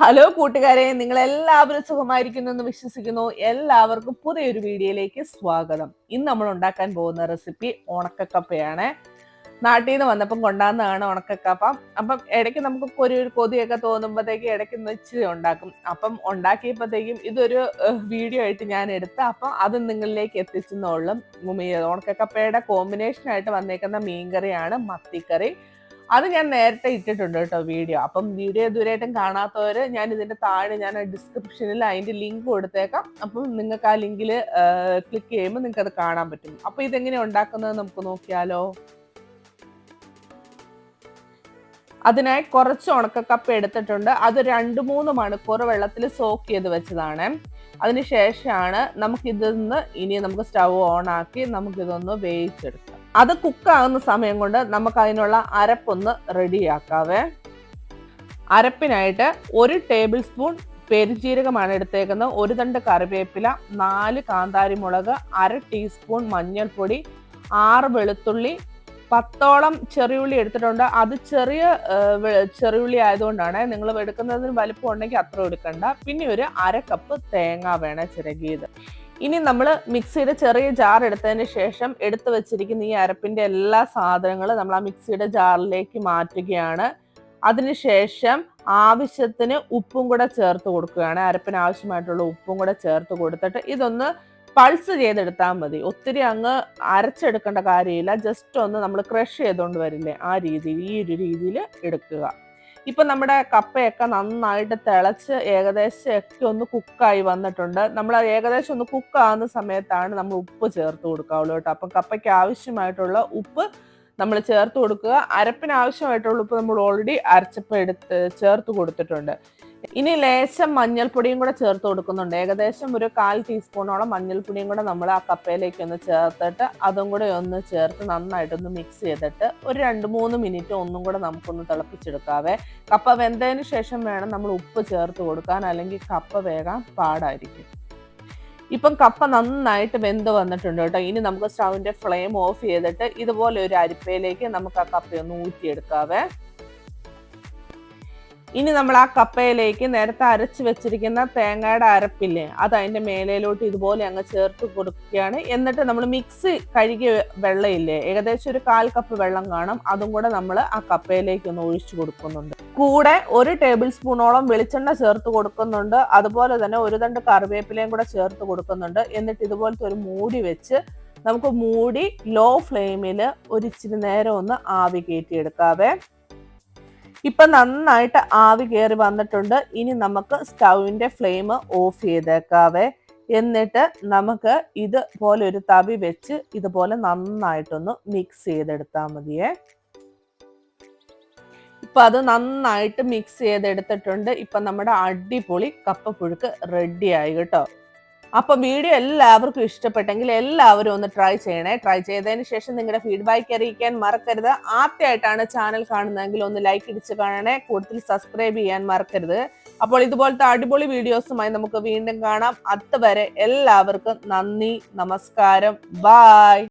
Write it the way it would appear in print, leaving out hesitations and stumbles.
Hello കൂട്ടുകാരെ, നിങ്ങൾ എല്ലാവരും സുഖമായിരിക്കുന്നു എന്ന് വിശ്വസിക്കുന്നു. എല്ലാവർക്കും പുതിയൊരു വീഡിയോയിലേക്ക് സ്വാഗതം. ഇന്ന് നമ്മൾ ഉണ്ടാക്കാൻ പോകുന്ന റെസിപ്പി ഉണക്കക്കപ്പയാണ്. നാട്ടിൽ നിന്ന് വന്നപ്പം കൊണ്ടുവന്നതാണ് ഉണക്കക്കപ്പ. അപ്പം ഇടയ്ക്ക് നമുക്ക് ഒരു കൊതിയൊക്കെ തോന്നുമ്പോഴത്തേക്ക് ഇടയ്ക്ക് ഇച്ചിരി ഉണ്ടാക്കും. അപ്പം ഉണ്ടാക്കിയപ്പോഴത്തേക്കും ഇതൊരു വീഡിയോ ആയിട്ട് ഞാൻ എടുത്ത് അപ്പം അത് നിങ്ങളിലേക്ക് എത്തിച്ചെന്നുള്ളൂ. ഉണക്കക്കപ്പയുടെ കോമ്പിനേഷനായിട്ട് വന്നേക്കുന്ന മീൻകറിയാണ് മത്തിക്കറി. അത് ഞാൻ നേരത്തെ ഇട്ടിട്ടുണ്ട് കേട്ടോ വീഡിയോ. അപ്പം വീഡിയോ ഇതുവരെയായിട്ടും കാണാത്തവര് ഞാൻ ഇതിന്റെ താഴെ ഞാൻ ഡിസ്ക്രിപ്ഷനിൽ അതിന്റെ ലിങ്ക് കൊടുത്തേക്കാം. അപ്പം നിങ്ങൾക്ക് ആ ലിങ്കിൽ ക്ലിക്ക് ചെയ്യുമ്പോൾ നിങ്ങൾക്ക് അത് കാണാൻ പറ്റും. അപ്പൊ ഇതെങ്ങനെ ഉണ്ടാക്കുന്നത് നമുക്ക് നോക്കിയാലോ. അതിനായി കുറച്ച് ഉണക്കക്കപ്പ എടുത്തിട്ടുണ്ട്. അത് 2-3 മണിക്കൂർ വെള്ളത്തിൽ സോക്ക് ചെയ്ത് വെച്ചതാണ്. അതിനുശേഷമാണ് ഇനി നമുക്ക് സ്റ്റൗ ഓൺ ആക്കി നമുക്കിതൊന്ന് വേവിച്ചെടുക്കാം. അത് കുക്കാകുന്ന സമയം കൊണ്ട് നമുക്ക് അതിനുള്ള അരപ്പൊന്ന് റെഡിയാക്കാവേ. അരപ്പിനായിട്ട് 1 ടേബിൾ സ്പൂൺ പെരുംജീരകമാണ് എടുത്തേക്കുന്നത്, 1 തണ്ട് കറിവേപ്പില, 4 കാന്താരി മുളക്, 1/2 ടീസ്പൂൺ മഞ്ഞൾപ്പൊടി, 6 വെളുത്തുള്ളി, 10ഓളം ചെറിയുള്ളി എടുത്തിട്ടുണ്ട്. അത് ചെറിയുള്ളി ആയതുകൊണ്ടാണ്. നിങ്ങൾ എടുക്കുന്നതിന് വലിപ്പം ഉണ്ടെങ്കിൽ അത്ര എടുക്കണ്ട. പിന്നെ ഒരു 1/2 കപ്പ് തേങ്ങ വേണം ചിരകിയത്. ഇനി നമ്മൾ മിക്സിയുടെ ചെറിയ ജാർ എടുത്തതിന് ശേഷം എടുത്തു വെച്ചിരിക്കുന്ന ഈ അരപ്പിന്റെ എല്ലാ സാധനങ്ങളും നമ്മൾ ആ മിക്സിയുടെ ജാറിലേക്ക് മാറ്റുകയാണ്. അതിനുശേഷം ആവശ്യത്തിന് ഉപ്പും കൂടെ ചേർത്ത് കൊടുക്കുകയാണ്. അരപ്പിന് ആവശ്യമായിട്ടുള്ള ഉപ്പും കൂടെ ചേർത്ത് കൊടുത്തിട്ട് ഇതൊന്ന് പൾസ് ചെയ്തെടുത്താൽ മതി. ഒത്തിരി അങ്ങ് അരച്ചെടുക്കേണ്ട കാര്യമില്ല. ജസ്റ്റ് ഒന്ന് നമ്മൾ ക്രഷ് ചെയ്തുകൊണ്ട് വരില്ലേ, ഈ ഒരു രീതിയിൽ എടുക്കുക. ഇപ്പൊ നമ്മുടെ കപ്പയൊക്കെ നന്നായിട്ട് തിളച്ച് ഏകദേശം ഒക്കെ ഒന്ന് കുക്കായി വന്നിട്ടുണ്ട്. നമ്മൾ ഏകദേശം ഒന്ന് കുക്കാവുന്ന സമയത്താണ് നമ്മൾ ഉപ്പ് ചേർത്ത് കൊടുക്കാവുള്ളൂ കേട്ടോ. അപ്പം കപ്പയ്ക്ക് ആവശ്യമായിട്ടുള്ള ഉപ്പ് നമ്മൾ ചേർത്ത് കൊടുക്കുക. അരപ്പിന് ആവശ്യമായിട്ടുള്ള ഉപ്പ് നമ്മൾ ഓൾറെഡി അരച്ചപ്പോൾ ചേർത്ത് കൊടുത്തിട്ടുണ്ട്. ഇനി ലേശം മഞ്ഞൾപ്പൊടിയും കൂടെ ചേർത്ത് കൊടുക്കുന്നുണ്ട്. ഏകദേശം ഒരു 1/4 ടീസ്പൂണോളം മഞ്ഞൾപ്പൊടിയും കൂടെ നമ്മൾ ആ കപ്പയിലേക്ക് ഒന്ന് ചേർത്തിട്ട് അതും കൂടെ ഒന്ന് ചേർത്ത് നന്നായിട്ടൊന്ന് മിക്സ് ചെയ്തിട്ട് ഒരു 2-3 മിനിറ്റ് ഒന്നും കൂടെ നമുക്കൊന്ന് തിളപ്പിച്ചെടുക്കാവേ. കപ്പ വെന്തതിന് ശേഷം വേണം നമ്മൾ ഉപ്പ് ചേർത്ത് കൊടുക്കാൻ, അല്ലെങ്കിൽ കപ്പ വേകാൻ പാടായിരിക്കും. ഇപ്പം കപ്പ നന്നായിട്ട് വെന്ത് വന്നിട്ടുണ്ട് കേട്ടോ. ഇനി നമുക്ക് സ്റ്റൗവിന്റെ ഫ്ലെയിം ഓഫ് ചെയ്തിട്ട് ഇതുപോലെ ഒരു അരിപ്പയിലേക്ക് നമുക്ക് ആ കപ്പയൊന്ന് ഊറ്റിയെടുക്കാവേ. ഇനി നമ്മൾ ആ കപ്പയിലേക്ക് നേരത്തെ അരച്ച് വെച്ചിരിക്കുന്ന തേങ്ങയുടെ അരപ്പില്ലേ, അത് അതിന്റെ മേലയിലോട്ട് ഇതുപോലെ അങ്ങ് ചേർത്ത് കൊടുക്കുകയാണ്. എന്നിട്ട് നമ്മൾ മിക്സ് കഴുകിയ വെള്ളമില്ലേ, ഏകദേശം ഒരു 1/4 കപ്പ് വെള്ളം കാണും, അതും കൂടെ നമ്മൾ ആ കപ്പയിലേക്ക് ഒന്ന് ഒഴിച്ചു കൊടുക്കുന്നുണ്ട്. കൂടെ 1 ടേബിൾ സ്പൂണോളം വെളിച്ചെണ്ണ ചേർത്ത് കൊടുക്കുന്നുണ്ട്. അതുപോലെ തന്നെ 1 തണ്ട് കറിവേപ്പിലയും കൂടെ ചേർത്ത് കൊടുക്കുന്നുണ്ട്. എന്നിട്ട് ഇതുപോലത്തെ ഒരു മൂടി വെച്ച് നമുക്ക് മൂടി ലോ ഫ്ലെയിമിൽ ഇച്ചിരി നേരം ഒന്ന് ആവി കയറ്റിയെടുക്കാവേ. ഇപ്പൊ നന്നായിട്ട് ആവി കയറി വന്നിട്ടുണ്ട്. ഇനി നമുക്ക് സ്റ്റൗവിന്റെ ഫ്ലെയിം ഓഫ് ചെയ്തേക്കാവേ. എന്നിട്ട് നമുക്ക് ഇതുപോലെ ഒരു തവി വെച്ച് ഇതുപോലെ നന്നായിട്ടൊന്ന് മിക്സ് ചെയ്തെടുത്താൽ മതിയേ. ഇപ്പൊ അത് നന്നായിട്ട് മിക്സ് ചെയ്തെടുത്തിട്ടുണ്ട്. ഇപ്പൊ നമ്മുടെ അടിപൊളി കപ്പ പുഴുക്ക് റെഡി ആയി കേട്ടോ. അപ്പൊ വീഡിയോ എല്ലാവർക്കും ഇഷ്ടപ്പെട്ടെങ്കിൽ എല്ലാവരും ഒന്ന് ട്രൈ ചെയ്യണേ. ട്രൈ ചെയ്തതിന് ശേഷം നിങ്ങളുടെ ഫീഡ്ബാക്ക് അറിയിക്കാൻ മറക്കരുത്. ആദ്യമായിട്ടാണ് ചാനൽ കാണുന്നതെങ്കിൽ ഒന്ന് ലൈക്ക് ഇടിച്ച് കാണണേ. കൂടുതൽ സബ്സ്ക്രൈബ് ചെയ്യാൻ മറക്കരുത്. അപ്പോൾ ഇതുപോലത്തെ അടിപൊളി വീഡിയോസുമായി നമുക്ക് വീണ്ടും കാണാം. അതുവരെ എല്ലാവർക്കും നന്ദി, നമസ്കാരം, ബൈ.